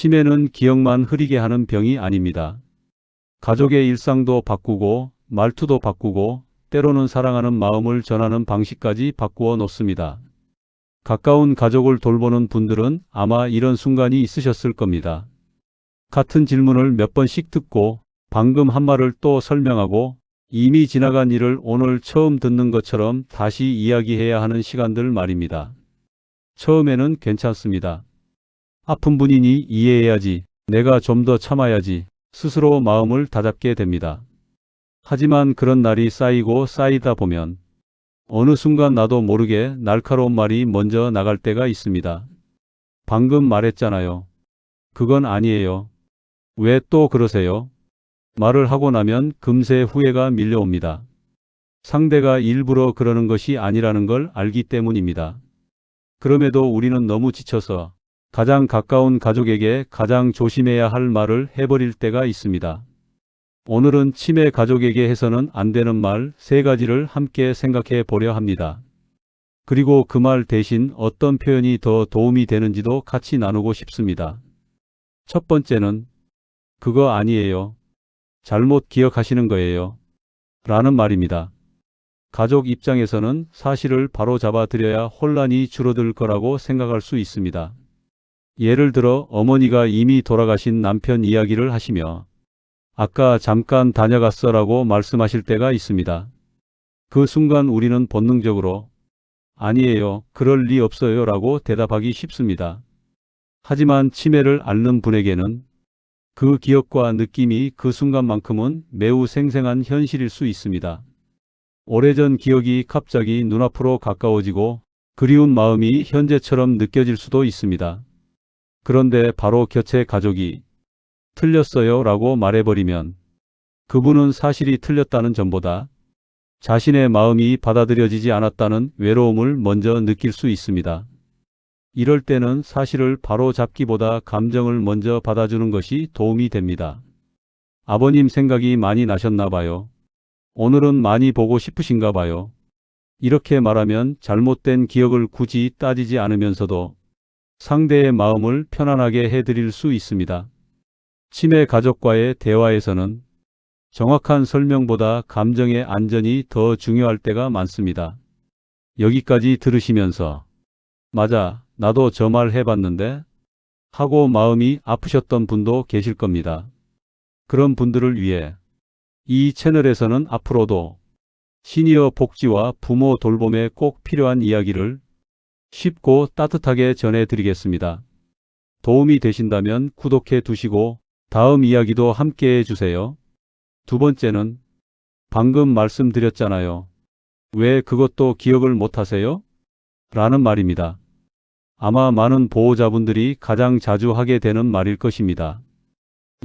치매는 기억만 흐리게 하는 병이 아닙니다. 가족의 일상도 바꾸고 말투도 바꾸고 때로는 사랑하는 마음을 전하는 방식까지 바꾸어 놓습니다. 가까운 가족을 돌보는 분들은 아마 이런 순간이 있으셨을 겁니다. 같은 질문을 몇 번씩 듣고 방금 한 말을 또 설명하고 이미 지나간 일을 오늘 처음 듣는 것처럼 다시 이야기해야 하는 시간들 말입니다. 처음에는 괜찮습니다. 아픈 분이니 이해해야지, 내가 좀 더 참아야지 스스로 마음을 다잡게 됩니다. 하지만 그런 날이 쌓이고 쌓이다 보면 어느 순간 나도 모르게 날카로운 말이 먼저 나갈 때가 있습니다. 방금 말했잖아요. 그건 아니에요. 왜 또 그러세요? 말을 하고 나면 금세 후회가 밀려옵니다. 상대가 일부러 그러는 것이 아니라는 걸 알기 때문입니다. 그럼에도 우리는 너무 지쳐서 가장 가까운 가족에게 가장 조심해야 할 말을 해버릴 때가 있습니다. 오늘은 치매 가족에게 해서는 안 되는 말 3가지를 함께 생각해 보려 합니다. 그리고 그 말 대신 어떤 표현이 더 도움이 되는지도 같이 나누고 싶습니다. 첫 번째는 그거 아니에요. 잘못 기억하시는 거예요. 라는 말입니다. 가족 입장에서는 사실을 바로 잡아 드려야 혼란이 줄어들 거라고 생각할 수 있습니다. 예를 들어 어머니가 이미 돌아가신 남편 이야기를 하시며 아까 잠깐 다녀갔어 라고 말씀하실 때가 있습니다. 그 순간 우리는 본능적으로 아니에요, 그럴 리 없어요 라고 대답하기 쉽습니다. 하지만 치매를 앓는 분에게는 그 기억과 느낌이 그 순간만큼은 매우 생생한 현실일 수 있습니다. 오래전 기억이 갑자기 눈앞으로 가까워지고 그리운 마음이 현재처럼 느껴질 수도 있습니다. 그런데 바로 곁에 가족이 틀렸어요 라고 말해버리면 그분은 사실이 틀렸다는 점보다 자신의 마음이 받아들여지지 않았다는 외로움을 먼저 느낄 수 있습니다. 이럴 때는 사실을 바로 잡기보다 감정을 먼저 받아주는 것이 도움이 됩니다. 아버님 생각이 많이 나셨나 봐요. 오늘은 많이 보고 싶으신가 봐요. 이렇게 말하면 잘못된 기억을 굳이 따지지 않으면서도 상대의 마음을 편안하게 해드릴 수 있습니다. 치매 가족과의 대화에서는 정확한 설명보다 감정의 안전이 더 중요할 때가 많습니다. 여기까지 들으시면서 맞아, 나도 저 말 해봤는데 하고 마음이 아프셨던 분도 계실 겁니다. 그런 분들을 위해 이 채널에서는 앞으로도 시니어 복지와 부모 돌봄에 꼭 필요한 이야기를 쉽고 따뜻하게 전해드리겠습니다. 도움이 되신다면 구독해 두시고 다음 이야기도 함께 해주세요. 두 번째는 방금 말씀드렸잖아요. 왜 그것도 기억을 못하세요? 라는 말입니다. 아마 많은 보호자분들이 가장 자주 하게 되는 말일 것입니다.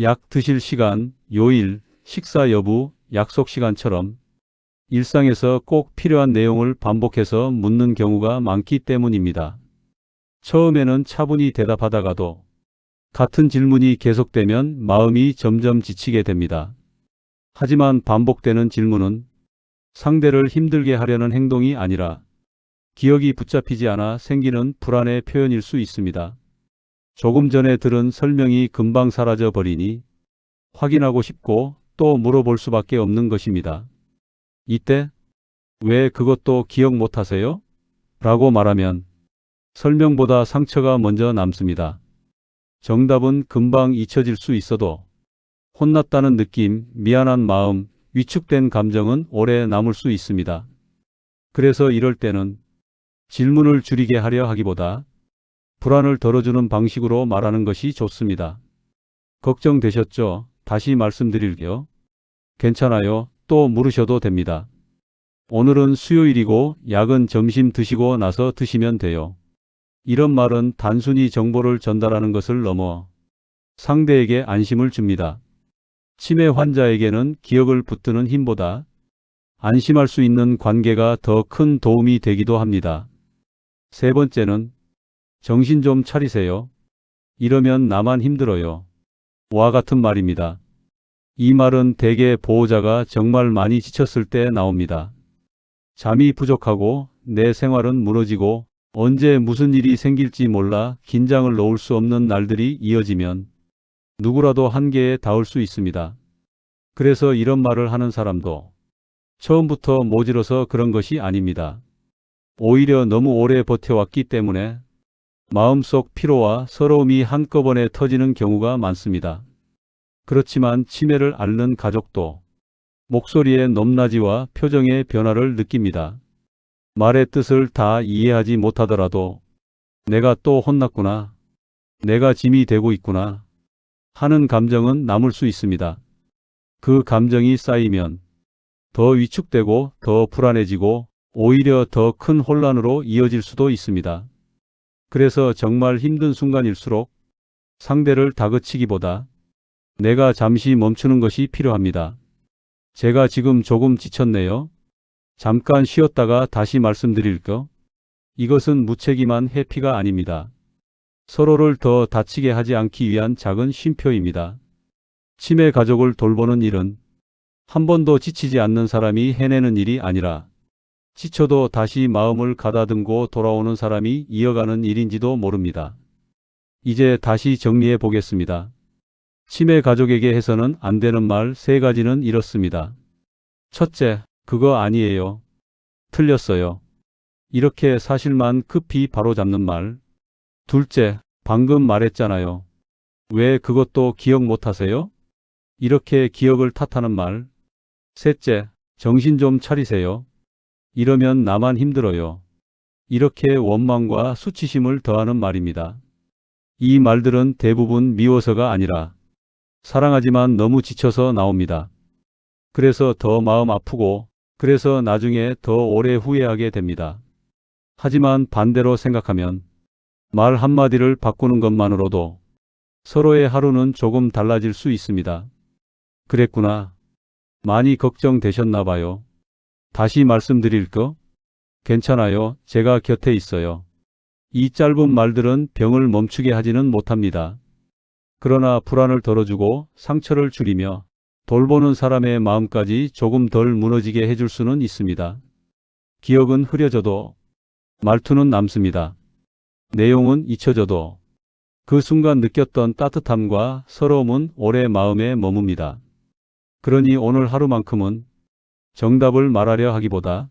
약 드실 시간, 요일, 식사 여부, 약속 시간처럼 일상에서 꼭 필요한 내용을 반복해서 묻는 경우가 많기 때문입니다. 처음에는 차분히 대답하다가도 같은 질문이 계속되면 마음이 점점 지치게 됩니다. 하지만 반복되는 질문은 상대를 힘들게 하려는 행동이 아니라 기억이 붙잡히지 않아 생기는 불안의 표현일 수 있습니다. 조금 전에 들은 설명이 금방 사라져 버리니 확인하고 싶고 또 물어볼 수밖에 없는 것입니다. 이때 왜 그것도 기억 못하세요? 라고 말하면 설명보다 상처가 먼저 남습니다. 정답은 금방 잊혀질 수 있어도 혼났다는 느낌, 미안한 마음, 위축된 감정은 오래 남을 수 있습니다. 그래서 이럴 때는 질문을 줄이게 하려 하기보다 불안을 덜어주는 방식으로 말하는 것이 좋습니다. 걱정되셨죠? 다시 말씀드릴게요. 괜찮아요. 또 물으셔도 됩니다. 오늘은 수요일이고 약은 점심 드시고 나서 드시면 돼요. 이런 말은 단순히 정보를 전달하는 것을 넘어 상대에게 안심을 줍니다. 치매 환자에게는 기억을 붙드는 힘보다 안심할 수 있는 관계가 더 큰 도움이 되기도 합니다. 세 번째는 정신 좀 차리세요. 이러면 나만 힘들어요. 와 같은 말입니다. 이 말은 대개 보호자가 정말 많이 지쳤을 때 나옵니다. 잠이 부족하고 내 생활은 무너지고 언제 무슨 일이 생길지 몰라 긴장을 놓을 수 없는 날들이 이어지면 누구라도 한계에 닿을 수 있습니다. 그래서 이런 말을 하는 사람도 처음부터 모질어서 그런 것이 아닙니다. 오히려 너무 오래 버텨왔기 때문에 마음속 피로와 서러움이 한꺼번에 터지는 경우가 많습니다. 그렇지만 치매를 앓는 가족도 목소리의 높낮이와 표정의 변화를 느낍니다. 말의 뜻을 다 이해하지 못하더라도 내가 또 혼났구나, 내가 짐이 되고 있구나 하는 감정은 남을 수 있습니다. 그 감정이 쌓이면 더 위축되고 더 불안해지고 오히려 더 큰 혼란으로 이어질 수도 있습니다. 그래서 정말 힘든 순간일수록 상대를 다그치기보다 내가 잠시 멈추는 것이 필요합니다. 제가 지금 조금 지쳤네요. 잠깐 쉬었다가 다시 말씀드릴까? 이것은 무책임한 회피가 아닙니다. 서로를 더 다치게 하지 않기 위한 작은 쉼표입니다. 치매 가족을 돌보는 일은 한 번도 지치지 않는 사람이 해내는 일이 아니라 지쳐도 다시 마음을 가다듬고 돌아오는 사람이 이어가는 일인지도 모릅니다. 이제 다시 정리해 보겠습니다. 치매 가족에게 해서는 안 되는 말 3가지는 이렇습니다. 첫째, 그거 아니에요. 틀렸어요. 이렇게 사실만 급히 바로잡는 말. 둘째, 방금 말했잖아요. 왜 그것도 기억 못하세요? 이렇게 기억을 탓하는 말. 셋째, 정신 좀 차리세요. 이러면 나만 힘들어요. 이렇게 원망과 수치심을 더하는 말입니다. 이 말들은 대부분 미워서가 아니라 사랑하지만 너무 지쳐서 나옵니다. 그래서 더 마음 아프고 그래서 나중에 더 오래 후회하게 됩니다. 하지만 반대로 생각하면 말 한마디를 바꾸는 것만으로도 서로의 하루는 조금 달라질 수 있습니다. 그랬구나. 많이 걱정되셨나 봐요. 다시 말씀드릴까? 괜찮아요. 제가 곁에 있어요. 이 짧은 말들은 병을 멈추게 하지는 못합니다. 그러나 불안을 덜어주고 상처를 줄이며 돌보는 사람의 마음까지 조금 덜 무너지게 해줄 수는 있습니다. 기억은 흐려져도 말투는 남습니다. 내용은 잊혀져도 그 순간 느꼈던 따뜻함과 서러움은 오래 마음에 머뭅니다. 그러니 오늘 하루만큼은 정답을 말하려 하기보다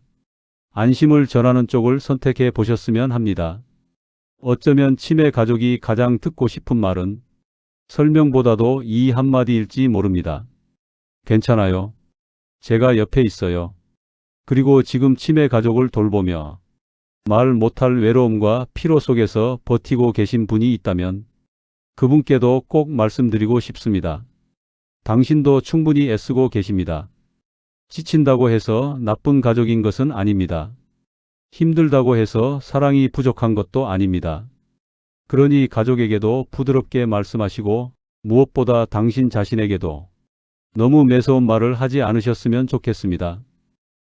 안심을 전하는 쪽을 선택해 보셨으면 합니다. 어쩌면 치매 가족이 가장 듣고 싶은 말은 설명보다도 이 한마디일지 모릅니다. 괜찮아요. 제가 옆에 있어요. 그리고 지금 치매 가족을 돌보며 말 못할 외로움과 피로 속에서 버티고 계신 분이 있다면 그분께도 꼭 말씀드리고 싶습니다. 당신도 충분히 애쓰고 계십니다. 지친다고 해서 나쁜 가족인 것은 아닙니다. 힘들다고 해서 사랑이 부족한 것도 아닙니다. 그러니 가족에게도 부드럽게 말씀하시고 무엇보다 당신 자신에게도 너무 매서운 말을 하지 않으셨으면 좋겠습니다.